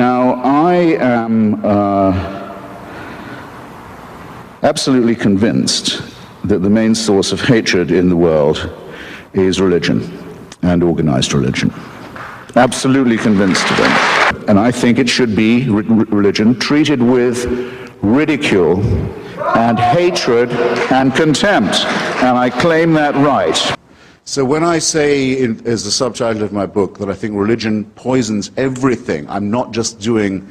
Now, I am absolutely convinced that the main source of hatred in the world is religion, and organized religion. Absolutely convinced of it. And I think it should be religion treated with ridicule and hatred and contempt, and I claim that right. So when I say, as the subtitle of my book, that I think religion poisons everything, I'm not just doing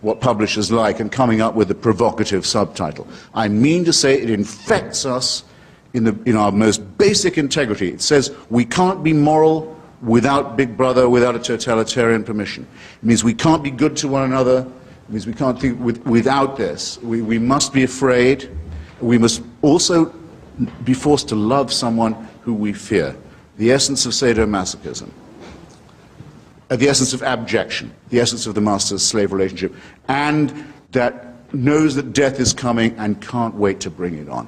what publishers like and coming up with a provocative subtitle. I mean to say it infects us in our most basic integrity. It says we can't be moral without Big Brother, without a totalitarian permission. It means we can't be good to one another. It means we can't think without this. We must be afraid. We must also be forced to love someone who we fear. The essence of sadomasochism. The essence of abjection. The essence of the master-slave relationship. And that knows that death is coming and can't wait to bring it on.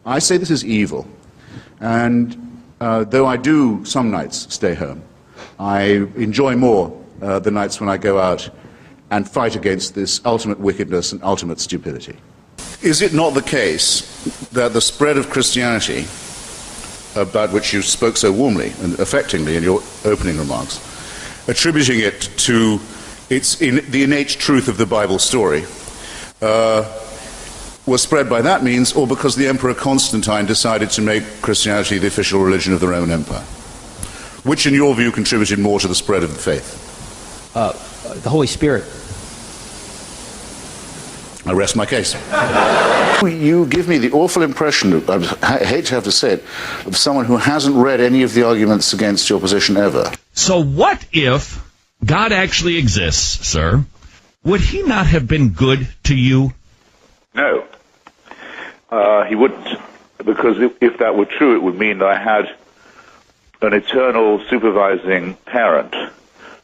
I say this is evil. And though I do some nights stay home, I enjoy more the nights when I go out and fight against this ultimate wickedness and ultimate stupidity. Is it not the case that the spread of Christianity, about which you spoke so warmly and affectingly in your opening remarks, attributing it to the innate truth of the Bible story, was spread by that means, or because the Emperor Constantine decided to make Christianity the official religion of the Roman Empire? Which, in your view, contributed more to the spread of the faith? The Holy Spirit. I rest my case. You give me the awful impression, I hate to have to say it, of someone who hasn't read any of the arguments against your position ever. So what if God actually exists, sir? Would he not have been good to you? No. He wouldn't. Because if that were true, it would mean that I had an eternal supervising parent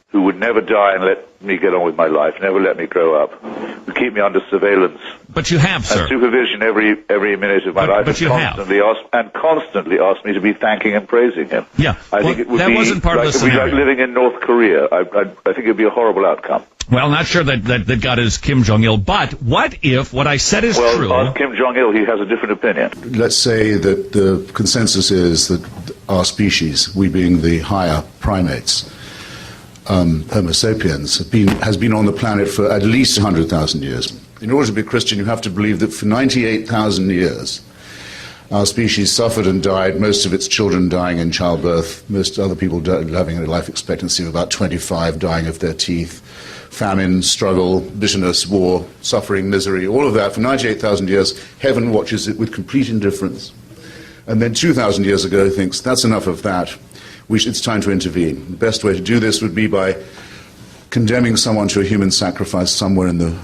who would never die and let me get on with my life, never let me grow up, would keep me under surveillance. But you have, sir. And supervision every minute of my life, but you constantly asked me to be thanking and praising him. Yeah, I think it would that be wasn't part of the scenario. It would be like living in North Korea. I think it would be a horrible outcome. Well, not sure that God is Kim Jong-il, but what if what I said is true? Well, ask Kim Jong-il, he has a different opinion. Let's say that the consensus is that our species, we being the higher primates, Homo sapiens, has been on the planet for at least 100,000 years. In order to be a Christian, you have to believe that for 98,000 years, our species suffered and died, most of its children dying in childbirth, most other people having a life expectancy of about 25, dying of their teeth, famine, struggle, bitterness, war, suffering, misery, all of that. For 98,000 years, heaven watches it with complete indifference. And then 2,000 years ago thinks, that's enough of that. It's time to intervene. The best way to do this would be by condemning someone to a human sacrifice somewhere in the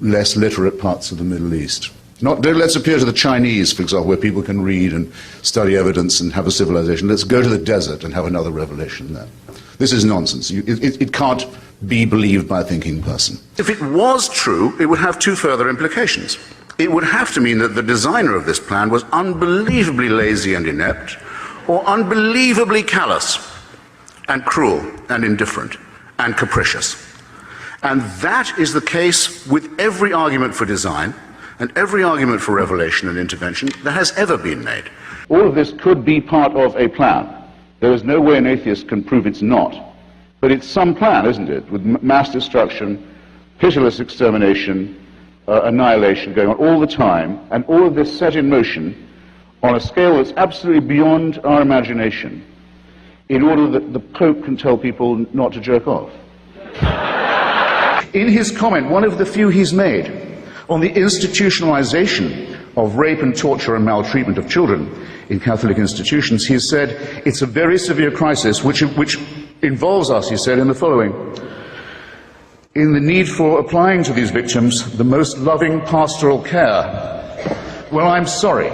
less literate parts of the Middle East. Let's appeal to the Chinese, for example, where people can read and study evidence and have a civilization. Let's go to the desert and have another revelation there. This is nonsense. It can't be believed by a thinking person. If it was true, it would have two further implications. It would have to mean that the designer of this plan was unbelievably lazy and inept, or unbelievably callous and cruel and indifferent and capricious. And that is the case with every argument for design and every argument for revelation and intervention that has ever been made. All of this could be part of a plan. There is no way an atheist can prove it's not. But it's some plan, isn't it, with mass destruction, pitiless extermination, annihilation going on all the time, and all of this set in motion on a scale that's absolutely beyond our imagination, in order that the Pope can tell people not to jerk off. In his comment, one of the few he's made, on the institutionalization of rape and torture and maltreatment of children in Catholic institutions, he has said, it's a very severe crisis which involves us, he said, in the following: in the need for applying to these victims the most loving pastoral care. Well, I'm sorry.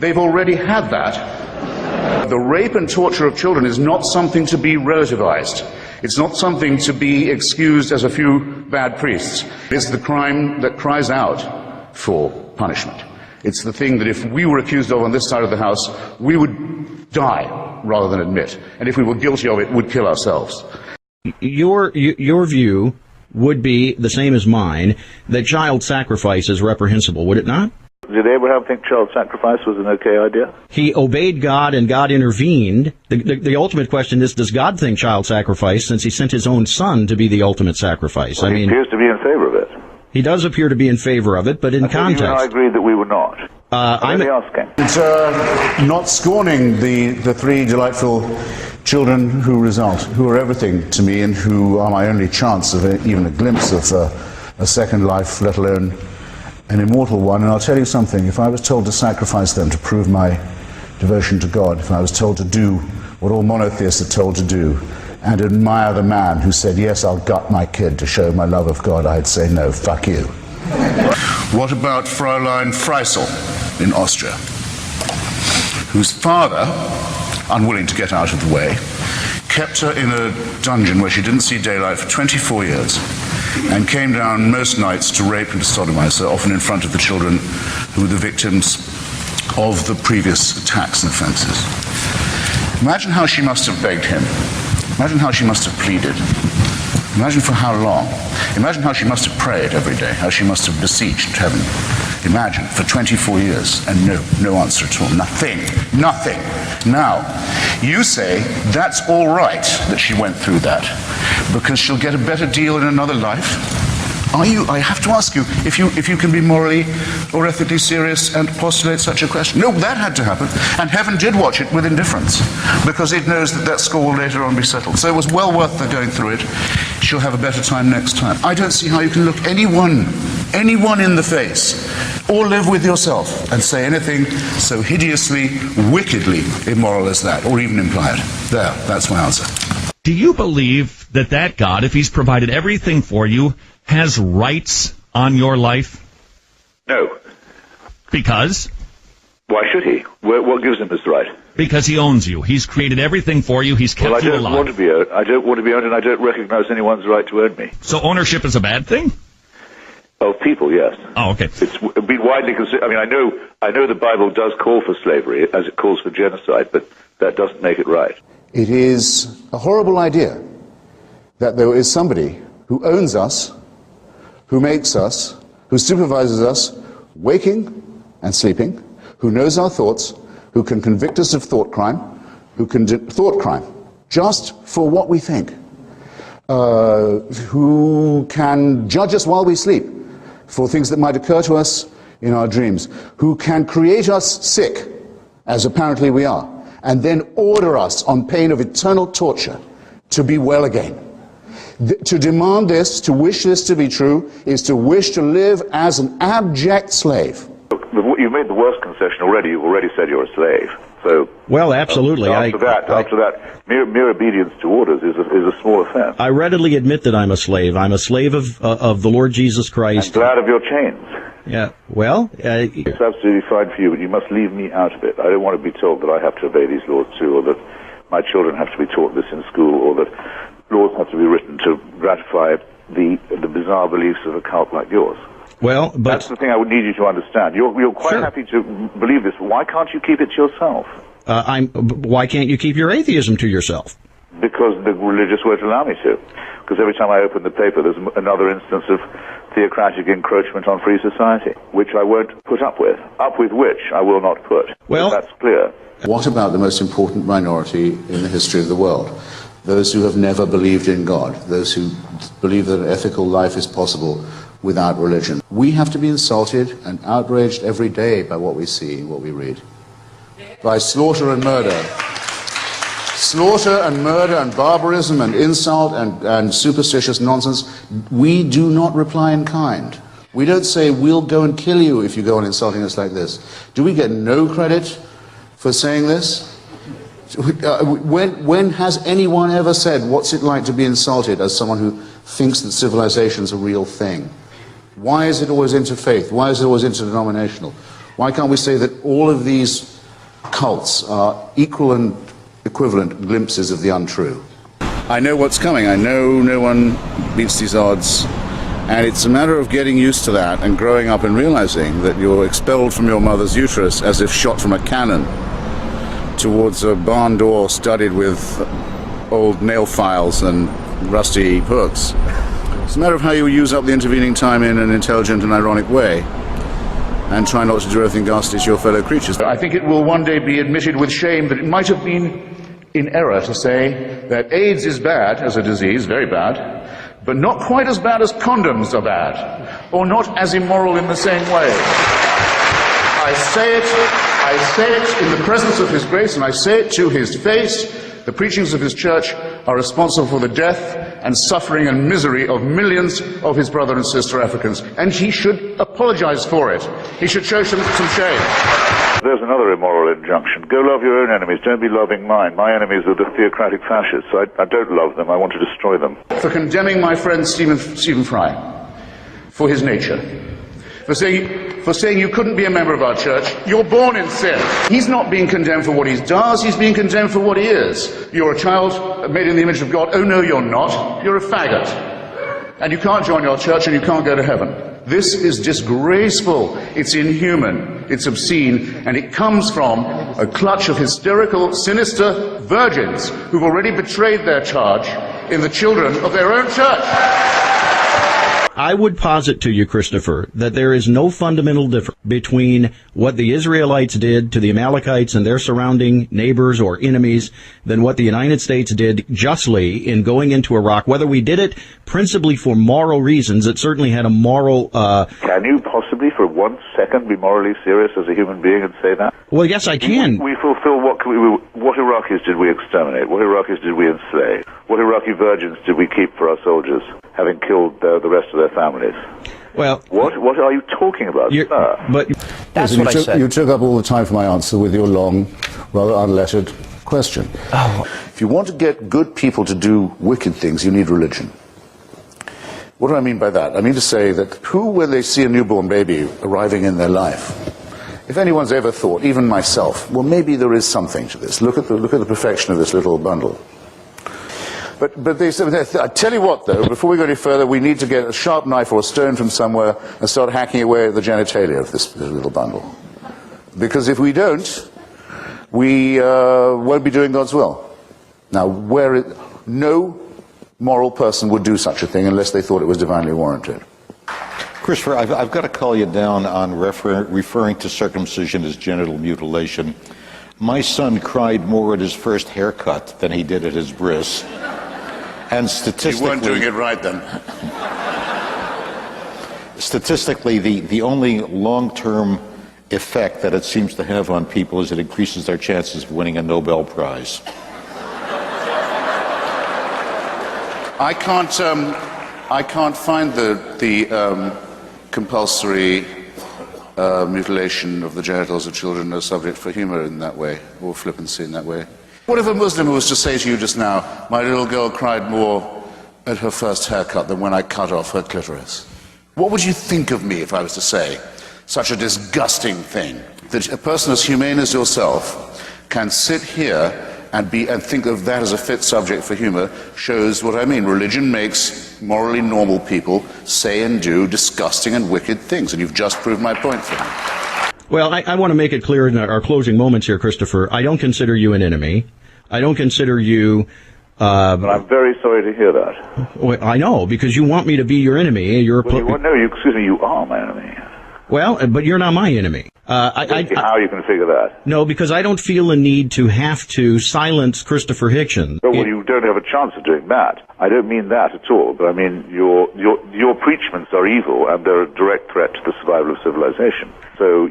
They've already had that. The rape and torture of children is not something to be relativized. It's not something to be excused as a few bad priests. It's the crime that cries out for punishment. It's the thing that if we were accused of on this side of the House, we would die rather than admit. And if we were guilty of it, would kill ourselves. Your view would be the same as mine, that child sacrifice is reprehensible, would it not? Did Abraham think child sacrifice was an okay idea? He obeyed God and God intervened. The ultimate question is, does God think child sacrifice, since he sent his own son to be the ultimate sacrifice? Well, he appears to be in favor of it. He does appear to be in favor of it, but in context. You and I agreed that we were not. I'm only asking. It's not scorning the three delightful children who result, who are everything to me and who are my only chance of even a glimpse of a second life, let alone an immortal one. And I'll tell you something, if I was told to sacrifice them to prove my devotion to God, if I was told to do what all monotheists are told to do, and admire the man who said, yes, I'll gut my kid to show my love of God, I'd say, no, fuck you. What about Fräulein Freisel in Austria, whose father, unwilling to get out of the way, kept her in a dungeon where she didn't see daylight for 24 years and came down most nights to rape and to sodomize her, often in front of the children who were the victims of the previous attacks and offenses. Imagine how she must have begged him. Imagine how she must have pleaded. Imagine for how long. Imagine how she must have prayed every day, how she must have beseeched heaven. Imagine, for 24 years, and no answer at all. Nothing. Now, you say that's all right that she went through that, because she'll get a better deal in another life? I have to ask you, if you can be morally or ethically serious and postulate such a question. No, that had to happen, and heaven did watch it with indifference, because it knows that score will later on be settled. So it was well worth her going through it. She'll have a better time next time. I don't see how you can look anyone in the face, or live with yourself, and say anything so hideously, wickedly immoral as that, or even imply it. There, that's my answer. Do you believe that God, if he's provided everything for you, has rights on your life? No. Because? Why should he? What gives him this right? Because he owns you. He's created everything for you. He's kept you alive. I don't want to be owned, and I don't recognize anyone's right to own me. So ownership is a bad thing? Of people, yes. Oh, okay. It's been widely considered. I mean, I know the Bible does call for slavery, as it calls for genocide, but that doesn't make it right. It is a horrible idea that there is somebody who owns us, who makes us, who supervises us, waking and sleeping, who knows our thoughts, who can convict us of thought crime, just for what we think, who can judge us while we sleep for things that might occur to us in our dreams, who can create us sick, as apparently we are, and then order us on pain of eternal torture to be well again. To demand this, to wish this to be true, is to wish to live as an abject slave. You've made the worst concession already. You've already said you're a slave. So, well, absolutely. After that, mere obedience to orders is a small offense. I readily admit that I'm a slave. I'm a slave of the Lord Jesus Christ. I'm glad of your chains. Yeah, well... it's absolutely fine for you, but you must leave me out of it. I don't want to be told that I have to obey these laws too, or that my children have to be taught this in school, or that laws have to be written to gratify the bizarre beliefs of a cult like yours. Well, but... That's the thing I would need you to understand. You're quite happy to believe this. Why can't you keep it to yourself? Why can't you keep your atheism to yourself? Because the religious won't allow me to. Because every time I open the paper, there's another instance of theocratic encroachment on free society, which I won't put up with which I will not put. Well, that's clear. What about the most important minority in the history of the world? Those who have never believed in God, those who believe that an ethical life is possible without religion. We have to be insulted and outraged every day by what we see, what we read. By slaughter and murder. Slaughter and murder and barbarism and insult and superstitious nonsense. We do not reply in kind. We don't say, we'll go and kill you if you go on insulting us like this. Do we get no credit for saying this? When has anyone ever said, what's it like to be insulted, as someone who thinks that civilization's a real thing? Why is it always interfaith? Why is it always interdenominational? Why can't we say that all of these cults are equal and equivalent glimpses of the untrue? I know what's coming. I know no one beats these odds. And it's a matter of getting used to that and growing up and realizing that you're expelled from your mother's uterus as if shot from a cannon towards a barn door studded with old nail files and rusty hooks. It's a matter of how you use up the intervening time in an intelligent and ironic way, and try not to do anything ghastly to your fellow creatures. I think it will one day be admitted with shame that it might have been in error to say that AIDS is bad as a disease, very bad, but not quite as bad as condoms are bad, or not as immoral in the same way. I say it in the presence of His grace, and I say it to His face. The preachings of His church are responsible for the death and suffering and misery of millions of His brother and sister Africans, and He should apologize for it. He should show some shame. There's another immoral injunction. Go love your own enemies, don't be loving mine. My enemies are the theocratic fascists. I don't love them, I want to destroy them. For condemning my friend Stephen Fry for his nature, for saying you couldn't be a member of our church. You're born in sin. He's not being condemned for what he does, he's being condemned for what he is. You're a child made in the image of God. Oh no, you're not. You're a faggot. And you can't join our church and you can't go to heaven. This is disgraceful, it's inhuman, it's obscene, and it comes from a clutch of hysterical, sinister virgins who've already betrayed their charge in the children of their own church. I would posit to you, Christopher, that there is no fundamental difference between what the Israelites did to the Amalekites and their surrounding neighbors or enemies than what the United States did justly in going into Iraq. Whether we did it principally for moral reasons, it certainly had a moral... Can you possibly for 1 second be morally serious as a human being and say that? Well, yes, I can. We fulfill what Iraqis did we exterminate? What Iraqis did we enslave? What Iraqi virgins did we keep for our soldiers, having killed the rest of their families? Well, what are you talking about, sir? But that's what I said. You took up all the time for my answer with your long, rather unlettered question. If you want to get good people to do wicked things, you need religion. What do I mean by that? I mean to say that who, when they see a newborn baby arriving in their life, if anyone's ever thought, even myself, well, maybe there is something to this. Look at the perfection of this little bundle. But they said, I tell you what, though, before we go any further, we need to get a sharp knife or a stone from somewhere and start hacking away at the genitalia of this little bundle. Because if we don't, we won't be doing God's will. Now, no moral person would do such a thing unless they thought it was divinely warranted. Christopher, I've got to call you down on referring to circumcision as genital mutilation. My son cried more at his first haircut than he did at his bris. And statistically... You weren't doing it right then. Statistically, the only long-term effect that it seems to have on people is it increases their chances of winning a Nobel Prize. I can't find the compulsory mutilation of the genitals of children a subject for humor in that way, or flippancy in that way. What if a Muslim was to say to you just now, my little girl cried more at her first haircut than when I cut off her clitoris? What would you think of me if I was to say such a disgusting thing? That a person as humane as yourself can sit here and think of that as a fit subject for humor shows what I mean. Religion makes morally normal people say and do disgusting and wicked things, and you've just proved my point for me. Well, I want to make it clear in our closing moments here, Christopher. I don't consider you an enemy. I don't consider you... But I'm very sorry to hear that. Well, I know, because you want me to be your enemy. Excuse me, you are my enemy. Well, but you're not my enemy. How you can figure that? No, because I don't feel a need to have to silence Christopher Hitchens. Well, you don't have a chance of doing that. I don't mean that at all, but I mean your preachments are evil and they're a direct threat to the survival of civilization. So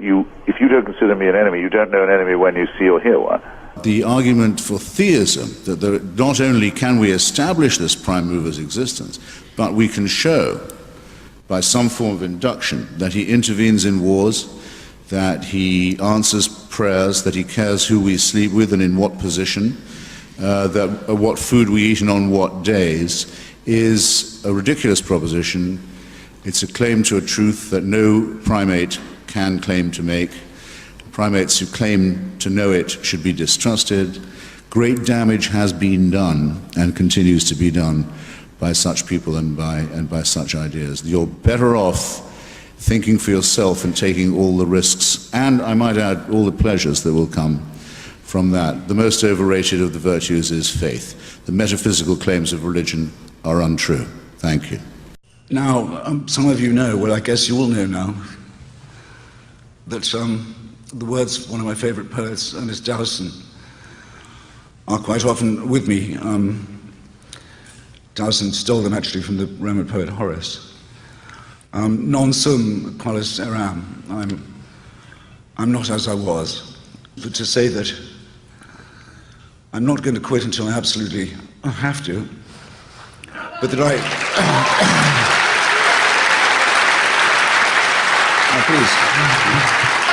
if you don't consider me an enemy, you don't know an enemy when you see or hear one. The argument for theism, that not only can we establish this prime mover's existence, but we can show by some form of induction that he intervenes in wars, that he answers prayers, that he cares who we sleep with and in what position, what food we eat and on what days, is a ridiculous proposition. It's a claim to a truth that no primate can claim to make. Primates who claim to know it should be distrusted. Great damage has been done and continues to be done by such people and by such ideas. You're better off thinking for yourself and taking all the risks, and I might add, all the pleasures that will come from that. The most overrated of the virtues is faith. The metaphysical claims of religion are untrue. Thank you. Now, some of you know, well, I guess you all know now, that the words of one of my favorite poets, Ernest Dowson, are quite often with me. Dowson stole them actually from the Roman poet Horace. Non sum qualis eram. I'm not as I was. But to say that I'm not going to quit until I absolutely have to, but that please.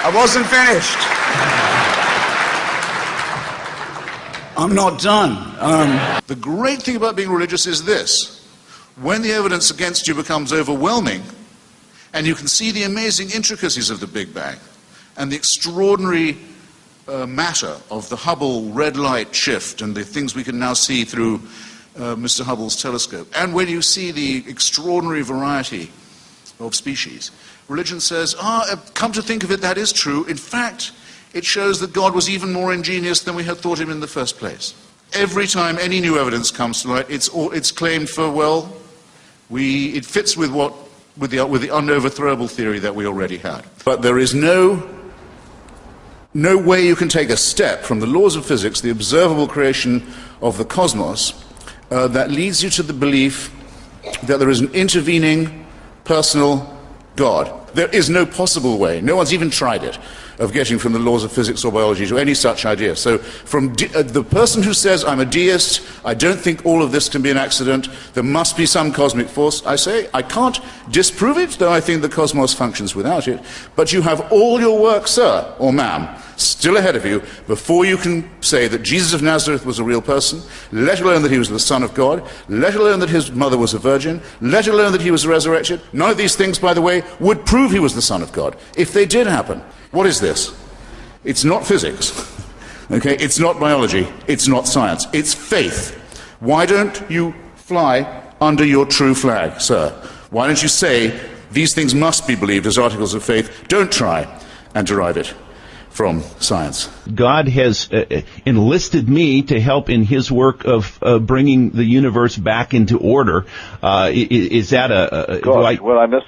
I wasn't finished. I'm not done. The great thing about being religious is this. When the evidence against you becomes overwhelming, and you can see the amazing intricacies of the Big Bang, and the extraordinary matter of the Hubble red light shift, and the things we can now see through Mr. Hubble's telescope, and when you see the extraordinary variety of species, religion says, come to think of it, that is true. In fact, it shows that God was even more ingenious than we had thought him in the first place. Every time any new evidence comes to light, it's claimed for, well, it fits with the unoverthrowable theory that we already had. But there is no way you can take a step from the laws of physics, the observable creation of the cosmos, that leads you to the belief that there is an intervening personal God. There is no possible way, no one's even tried it, of getting from the laws of physics or biology to any such idea. So from the person who says, I'm a deist, I don't think all of this can be an accident, there must be some cosmic force, I say, I can't disprove it, though I think the cosmos functions without it, but you have all your work, sir, or ma'am, still ahead of you, before you can say that Jesus of Nazareth was a real person, let alone that he was the Son of God, let alone that his mother was a virgin, let alone that he was resurrected. None of these things, by the way, would prove he was the Son of God, if they did happen. What is this? It's not physics, okay? It's not biology, it's not science, it's faith. Why don't you fly under your true flag, sir? Why don't you say these things must be believed as articles of faith? Don't try and derive it from science. God has enlisted me to help in his work of bringing the universe back into order. Is that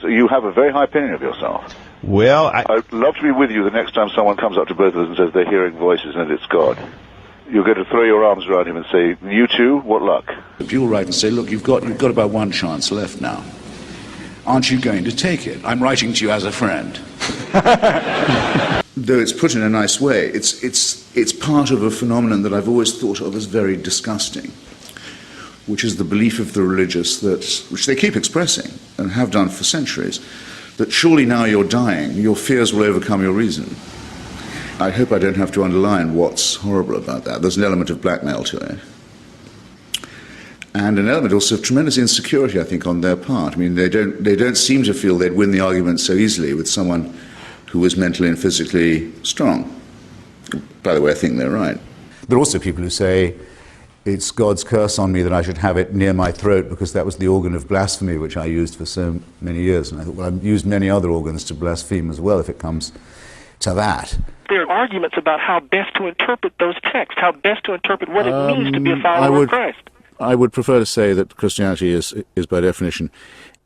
you have a very high opinion of yourself. Well, I'd love to be with you the next time someone comes up to both of us and says they're hearing voices and it's God. You're going to throw your arms around him and say, you too, what luck? If you'll write and say, look, you've got about one chance left now. Aren't you going to take it? I'm writing to you as a friend. Though it's put in a nice way, it's part of a phenomenon that I've always thought of as very disgusting, which is the belief of the religious which they keep expressing and have done for centuries, that surely now you're dying, your fears will overcome your reason. I hope I don't have to underline what's horrible about that. There's an element of blackmail to it. And an element also of tremendous insecurity, I think, on their part. I mean, they don't seem to feel they'd win the argument so easily with someone who was mentally and physically strong. By the way, I think they're right. There are also people who say, it's God's curse on me that I should have it near my throat because that was the organ of blasphemy which I used for so many years. And I thought, well, I've used many other organs to blaspheme as well if it comes to that. There are arguments about how best to interpret those texts, how best to interpret what it means to be a follower of Christ. I would prefer to say that Christianity is by definition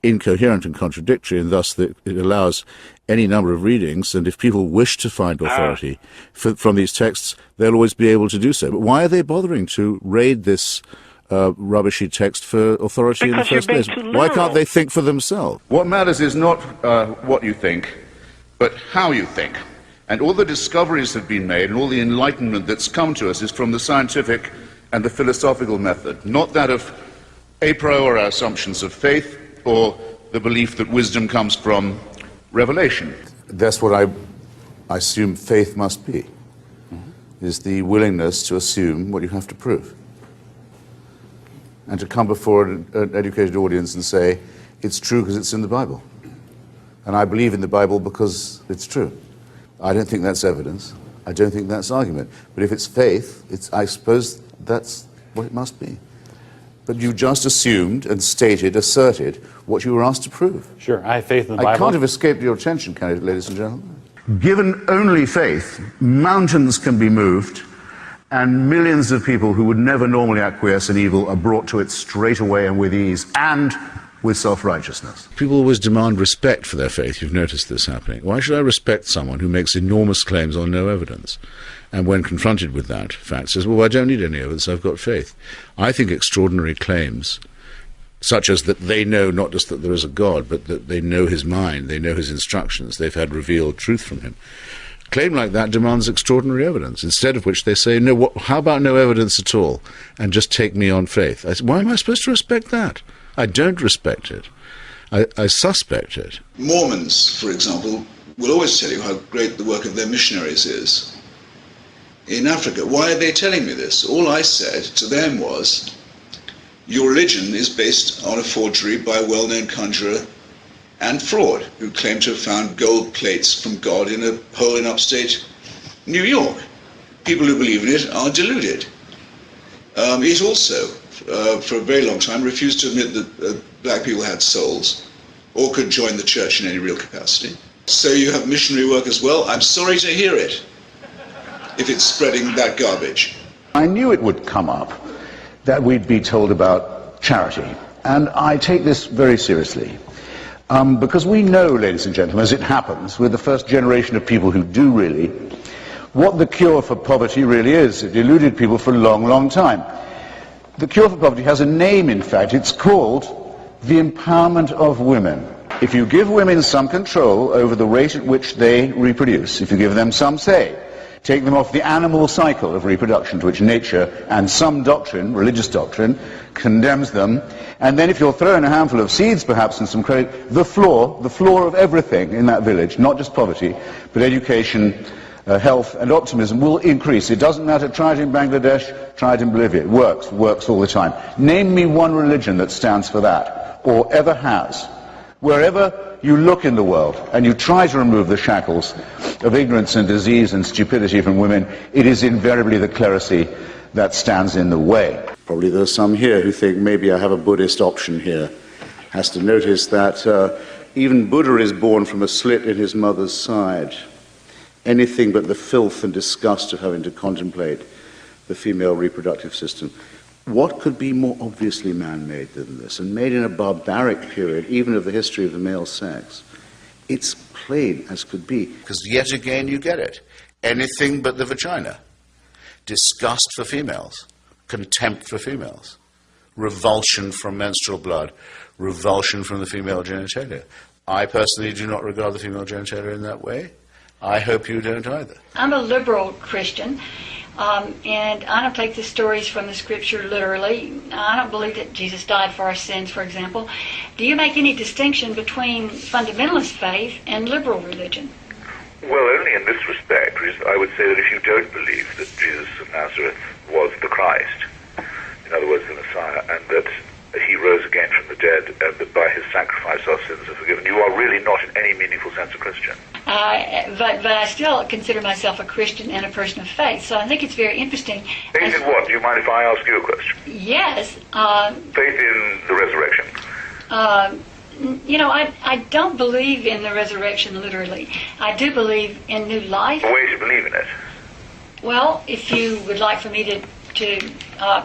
incoherent and contradictory, and thus that it allows any number of readings, and if people wish to find authority from these texts, they'll always be able to do so. But why are they bothering to raid this rubbishy text for authority in the first place? Why can't they think for themselves? What matters is not what you think, but how you think. And all the discoveries that have been made and all the enlightenment that's come to us is from the scientific and the philosophical method, not that of a priori assumptions of faith or the belief that wisdom comes from revelation. That's what I assume faith must be, is the willingness to assume what you have to prove. And to come before an educated audience and say, it's true because it's in the Bible. And I believe in the Bible because it's true. I don't think that's evidence. I don't think that's argument. But if it's faith, I suppose that's what it must be. But you just assumed and asserted what you were asked to prove. Sure, I have faith in the Bible. I can't have escaped your attention, can it, ladies and gentlemen? Given only faith, mountains can be moved, and millions of people who would never normally acquiesce in evil are brought to it straight away and with ease, and with self-righteousness. People always demand respect for their faith. You've noticed this happening. Why should I respect someone who makes enormous claims on no evidence? And when confronted with that fact, says, well, I don't need any evidence, I've got faith. I think extraordinary claims, such as that they know not just that there is a God, but that they know his mind, they know his instructions, they've had revealed truth from him. A claim like that demands extraordinary evidence, instead of which they say, no, how about no evidence at all, and just take me on faith? I say, why am I supposed to respect that? I don't respect it. I suspect it. Mormons, for example, will always tell you how great the work of their missionaries is in Africa. Why are they telling me this? All I said to them was, your religion is based on a forgery by a well-known conjurer and fraud who claimed to have found gold plates from God in a hole in upstate New York. People who believe in it are deluded. It also, for a very long time, refused to admit that black people had souls or could join the church in any real capacity. So you have missionary work as well. I'm sorry to hear it, if it's spreading that garbage. I knew it would come up, that we'd be told about charity. And I take this very seriously. Because we know, ladies and gentlemen, as it happens, we're the first generation of people who do really, what the cure for poverty really is. It eluded people for a long, long time. The cure for poverty has a name, in fact. It's called the empowerment of women. If you give women some control over the rate at which they reproduce, if you give them some say, take them off the animal cycle of reproduction to which nature and some doctrine, religious doctrine, condemns them, and then if you're thrown a handful of seeds perhaps and some credit, the floor of everything in that village, not just poverty, but education, health and optimism will increase. It doesn't matter, try it in Bangladesh, try it in Bolivia, it works all the time. Name me one religion that stands for that, or ever has. Wherever you look in the world and you try to remove the shackles of ignorance and disease and stupidity from women, it is invariably the clerisy that stands in the way. Probably there's some here who think maybe I have a Buddhist option here. Has to notice that even Buddha is born from a slit in his mother's side. Anything but the filth and disgust of having to contemplate the female reproductive system. What could be more obviously man-made than this, and made in a barbaric period, even of the history of the male sex? It's plain as could be. Because yet again you get it. Anything but the vagina. Disgust for females. Contempt for females. Revulsion from menstrual blood. Revulsion from the female genitalia. I personally do not regard the female genitalia in that way. I hope you don't either. I'm a liberal Christian. And I don't take the stories from the scripture literally. I don't believe that Jesus died for our sins, for example. Do you make any distinction between fundamentalist faith and liberal religion? Well, only in this respect. I would say that if you don't believe that Jesus of Nazareth was the Christ, in other words, the Messiah, and that he rose again from the dead, and that by his sacrifice our sins are forgiven, you are really not in any meaningful sense a Christian. But I still consider myself a Christian and a person of faith, so I think it's very interesting. Faith in what? Do you mind if I ask you a question? Yes. Faith in the resurrection. I don't believe in the resurrection literally. I do believe in new life. A way to believe in it. Well, if you would like for me to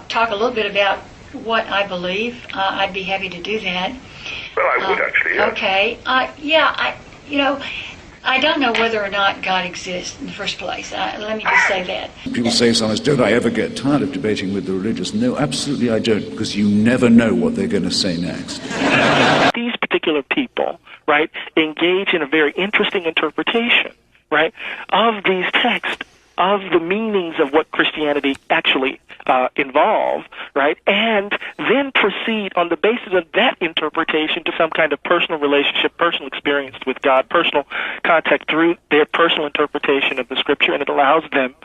talk a little bit about what I believe, I'd be happy to do that. Well, I would actually. Yeah. Okay. I don't know whether or not God exists in the first place. Let me just say that. People say sometimes, don't I ever get tired of debating with the religious? No, absolutely I don't, because you never know what they're going to say next. These particular people, right, engage in a very interesting interpretation, right, of these texts, of the meanings of what Christianity actually involve, right, and then proceed on the basis of that interpretation to some kind of personal relationship, personal experience with God, personal contact through their personal interpretation of the Scripture, and it allows them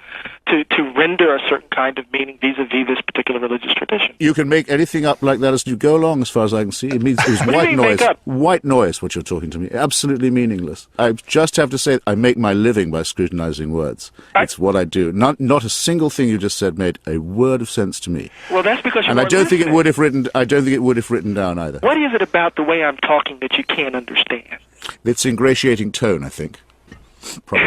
to render a certain kind of meaning vis-a-vis this particular religious tradition. You can make anything up like that as you go along, as far as I can see. It means it's white noise. White noise, what you're talking to me. Absolutely meaningless. I just have to say, I make my living by scrutinizing words. It's what I do. Not a single thing you just said made a word of sense to me. Well, that's because you and I don't think it would have written. I don't think it would have written down either. What is it about the way I'm talking that you can't understand? It's ingratiating tone, I think. Probably,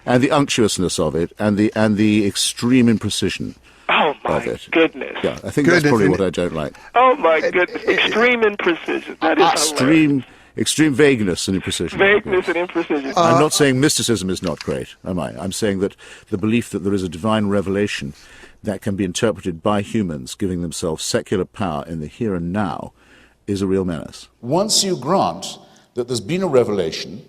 and the unctuousness of it, and the extreme imprecision. Oh of it. Goodness. Yeah, I think that's probably what I don't like. Oh my goodness. Extreme imprecision. That is hilarious. Extreme vagueness and imprecision. Vagueness and imprecision. I'm not saying mysticism is not great, am I? I'm saying that the belief that there is a divine revelation that can be interpreted by humans, giving themselves secular power in the here and now, is a real menace. Once you grant that there's been a revelation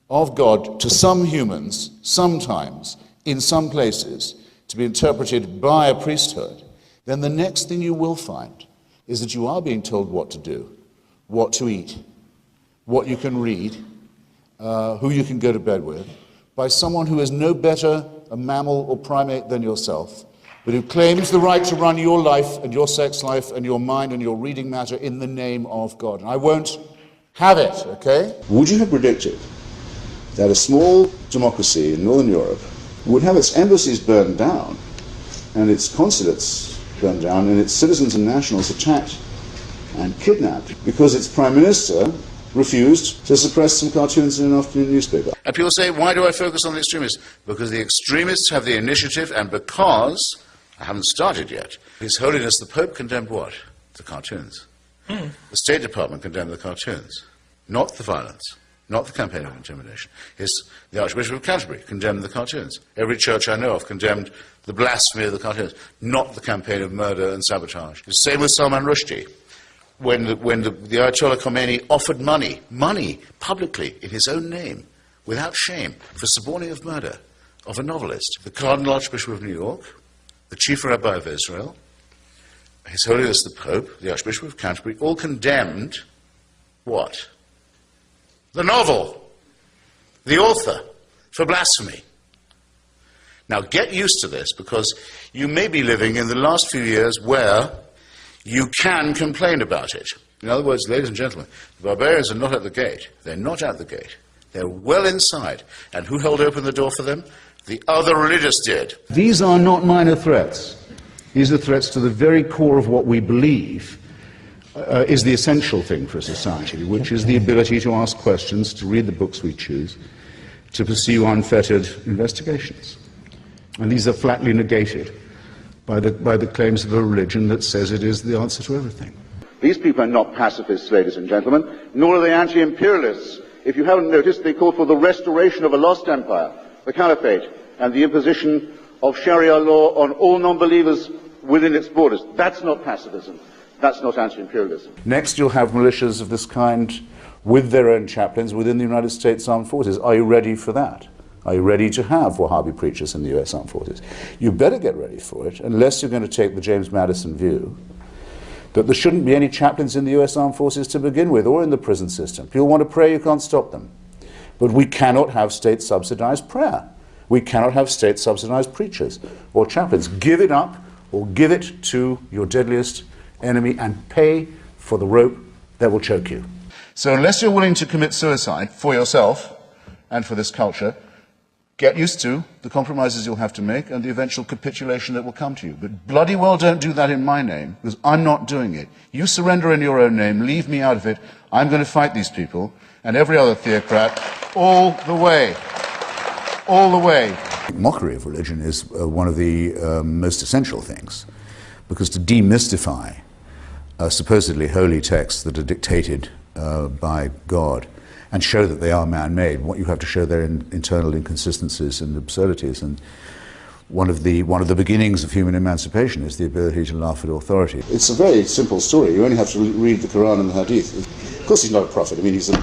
of God to some humans, sometimes, in some places, to be interpreted by a priesthood, then the next thing you will find is that you are being told what to do, what to eat, what you can read, who you can go to bed with, by someone who is no better a mammal or primate than yourself, but who claims the right to run your life and your sex life and your mind and your reading matter in the name of God. And I won't have it, okay? Would you have predicted that a small democracy in Northern Europe would have its embassies burned down and its consulates burned down and its citizens and nationals attacked and kidnapped because its prime minister refused to suppress some cartoons in an afternoon newspaper? And people say, why do I focus on the extremists? Because the extremists have the initiative, and because I haven't started yet. His Holiness the Pope condemned what? The cartoons. The State Department condemned the cartoons, not the violence, not the campaign of intimidation. The Archbishop of Canterbury condemned the cartoons. Every church I know of condemned the blasphemy of the cartoons, not the campaign of murder and sabotage. The same with Salman Rushdie. When the Ayatollah Khomeini offered money, publicly, in his own name, without shame, for suborning of murder of a novelist, the Cardinal Archbishop of New York, the Chief Rabbi of Israel, His Holiness the Pope, the Archbishop of Canterbury, all condemned what? The novel, the author, for blasphemy. Now get used to this, because you may be living in the last few years where you can complain about it. In other words, ladies and gentlemen, the barbarians are not at the gate. They're not at the gate. They're well inside. And who held open the door for them? The other religious did. These are not minor threats. These are threats to the very core of what we believe is the essential thing for a society, which is the ability to ask questions, to read the books we choose, to pursue unfettered investigations. And these are flatly negated by the claims of a religion that says it is the answer to everything. These people are not pacifists, ladies and gentlemen, nor are they anti-imperialists. If you haven't noticed, they call for the restoration of a lost empire, the caliphate, and the imposition of Sharia law on all non-believers within its borders. That's not pacifism. That's not anti-imperialism. Next, you'll have militias of this kind with their own chaplains within the United States Armed Forces. Are you ready for that? Are you ready to have Wahhabi preachers in the US Armed Forces? You better get ready for it, unless you're going to take the James Madison view that there shouldn't be any chaplains in the US Armed Forces to begin with, or in the prison system. People want to pray, you can't stop them. But we cannot have state-subsidized prayer. We cannot have state-subsidized preachers or chaplains. Give it up, or give it to your deadliest enemy and pay for the rope that will choke you. So unless you're willing to commit suicide for yourself and for this culture, get used to the compromises you'll have to make and the eventual capitulation that will come to you. But bloody well don't do that in my name, because I'm not doing it. You surrender in your own name, leave me out of it. I'm going to fight these people and every other theocrat all the way. All the way. Mockery of religion is one of the most essential things, because to demystify supposedly holy texts that are dictated by God and show that they are man-made, what you have to show their internal inconsistencies and absurdities. And one of the beginnings of human emancipation is the ability to laugh at authority. It's a very simple story. You only have to read the Quran and the Hadith. Of course he's not a prophet. I mean, he's an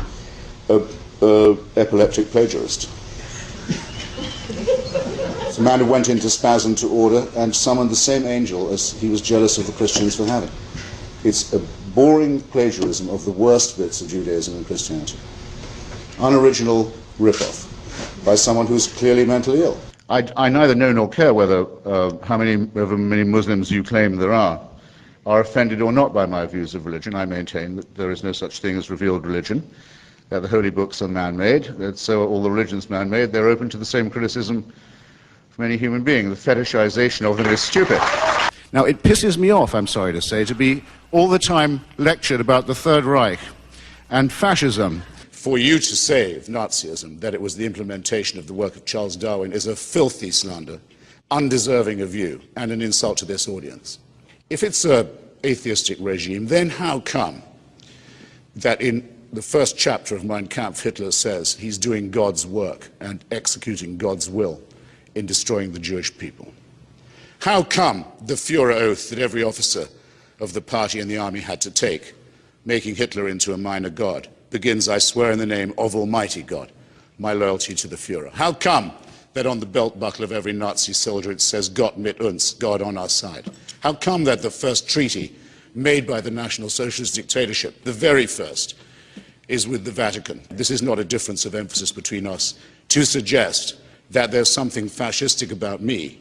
epileptic plagiarist. It's a man who went into spasm to order and summoned the same angel as he was jealous of the Christians for having. It's a boring plagiarism of the worst bits of Judaism and Christianity. Unoriginal rip-off by someone who's clearly mentally ill. I neither know nor care whether however many Muslims you claim there are offended or not by my views of religion. I maintain that there is no such thing as revealed religion, that the holy books are man-made, that so are all the religions man-made. They're open to the same criticism from any human being. The fetishization of them is stupid. Now, it pisses me off, I'm sorry to say, to be all the time lectured about the Third Reich and fascism. For you to say of Nazism that it was the implementation of the work of Charles Darwin is a filthy slander. undeserving of you and an insult to this audience. If it's an atheistic regime, then how come that in the first chapter of Mein Kampf, Hitler says he's doing God's work and executing God's will in destroying the Jewish people? How come the Führer oath that every officer of the party and the army had to take, making Hitler into a minor god, begins, I swear in the name of Almighty God, my loyalty to the Führer? How come that on the belt buckle of every Nazi soldier it says Gott mit uns, God on our side? How come that the first treaty made by the National Socialist dictatorship, the very first, is with the Vatican? This is not a difference of emphasis between us to suggest that there's something fascistic about me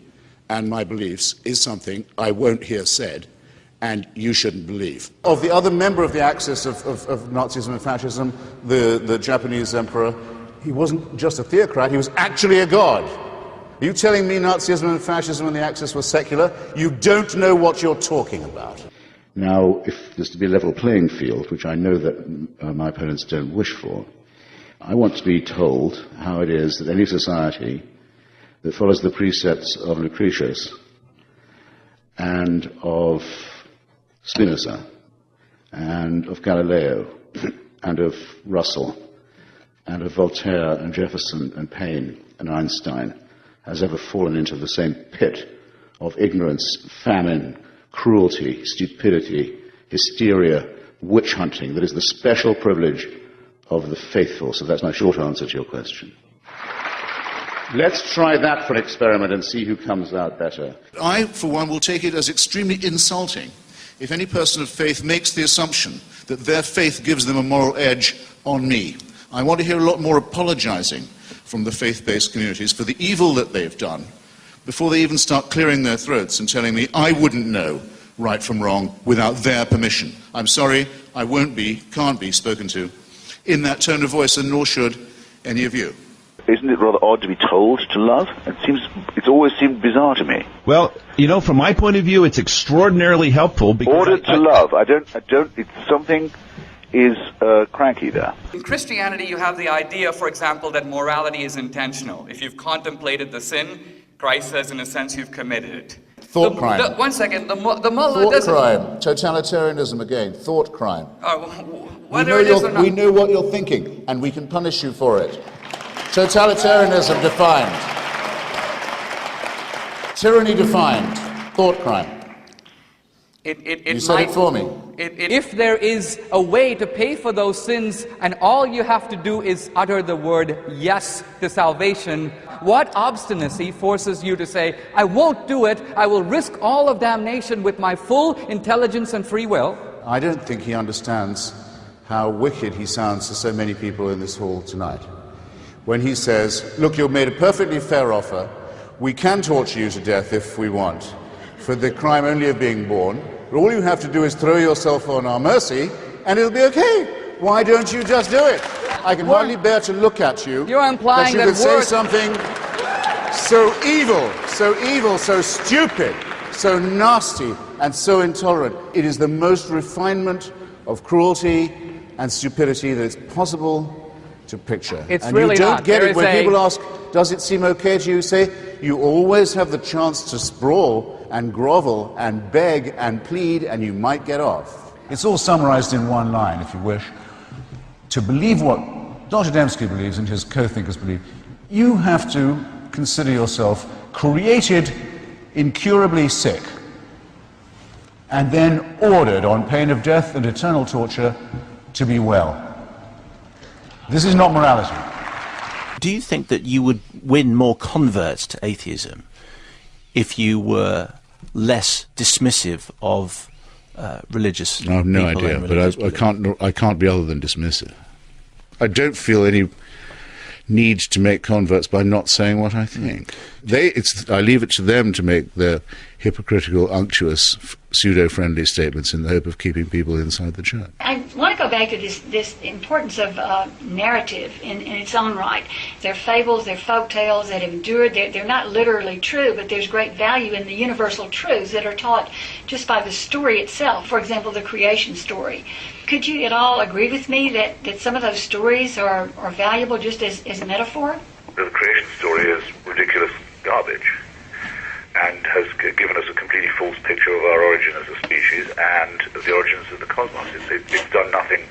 and my beliefs is something I won't hear said and you shouldn't believe. Of the other member of the axis of Nazism and fascism, the Japanese emperor, he wasn't just a theocrat, he was actually a god. Are you telling me Nazism and fascism and the Axis were secular? You don't know what you're talking about. Now, if there's to be a level playing field, which I know that my opponents don't wish for, I want to be told how it is that any society that follows the precepts of Lucretius and of Spinoza and of Galileo and of Russell and of Voltaire and Jefferson and Paine and Einstein has ever fallen into the same pit of ignorance, famine, cruelty, stupidity, hysteria, witch hunting that is the special privilege of the faithful. So that's my short answer to your question. Let's try that for an experiment and see who comes out better. I, for one, will take it as extremely insulting if any person of faith makes the assumption that their faith gives them a moral edge on me. I want to hear a lot more apologizing from the faith-based communities for the evil that they've done before they even start clearing their throats and telling me I wouldn't know right from wrong without their permission. I'm sorry, I won't be, can't be spoken to in that tone of voice, and nor should any of you. Isn't it rather odd to be told to love? It's always seemed bizarre to me. Well, from my point of view, it's extraordinarily helpful because Ordered to love. It's something is cranky there. In Christianity, you have the idea, for example, that morality is intentional. If you've contemplated the sin, Christ says, in a sense, you've committed it. Thought crime. One second, the mullah Thought doesn't... crime. Totalitarianism again. Thought crime. Whether it is or not... We know what you're thinking, and we can punish you for it. Totalitarianism defined. Tyranny defined. Thought crime. You said it for me. If there is a way to pay for those sins and all you have to do is utter the word yes to salvation, what obstinacy forces you to say, I won't do it, I will risk all of damnation with my full intelligence and free will? I don't think he understands how wicked he sounds to so many people in this hall tonight. When he says, look, you've made a perfectly fair offer, we can torture you to death if we want, for the crime only of being born, but all you have to do is throw yourself on our mercy, and it'll be okay. Why don't you just do it? I can hardly bear to look at you. You're implying that you could say something so evil, so stupid, so nasty, and so intolerant. It is the most refinement of cruelty and stupidity that it's possible to picture. It's and really you don't not. get There it when is people ask, does it seem okay to you? Say, you always have the chance to sprawl and grovel and beg and plead, and you might get off. It's all summarized in one line, if you wish. To believe what Dr. Dembski believes and his co-thinkers believe, you have to consider yourself created incurably sick and then ordered on pain of death and eternal torture to be well. This is not morality. Do you think that you would win more converts to atheism if you were less dismissive of religious? I have no idea, but I can't be other than dismissive. I don't feel any need to make converts by not saying what I think. I leave it to them to make their hypocritical, unctuous, pseudo-friendly statements in the hope of keeping people inside the church. I want to go back to this importance of narrative in its own right. They're fables, they're folk tales that have endured. They're not literally true, but there's great value in the universal truths that are taught just by the story itself. For example, the creation story. Could you at all agree with me that some of those stories are valuable just as a metaphor? The creation story is ridiculous garbage. and has given us a completely false picture of our origin as a species and of the origins of the cosmos. It's done nothing